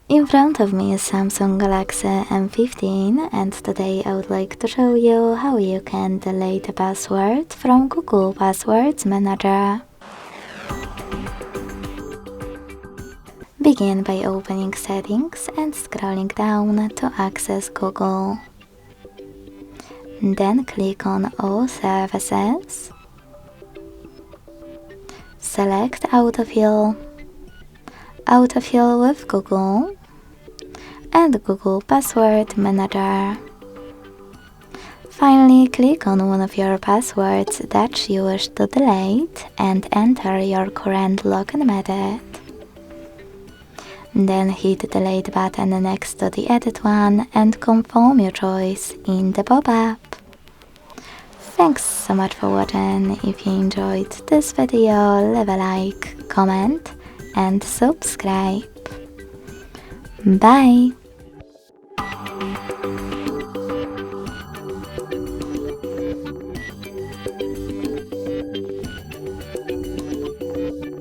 In front of me is Samsung Galaxy M15 and today I would like to show you how you can delete a password from Google Passwords Manager. Begin by opening Settings and scrolling down to access Google. Then click on All Services. Select Autofill, Autofill with Google, and Google Password Manager. Finally, click on one of your passwords that you wish to delete and enter your current login method. Then hit the delete button next to the edit one and confirm your choice in the pop-up. Thanks so much for watching. If you enjoyed this video, leave a like, comment and subscribe. Bye!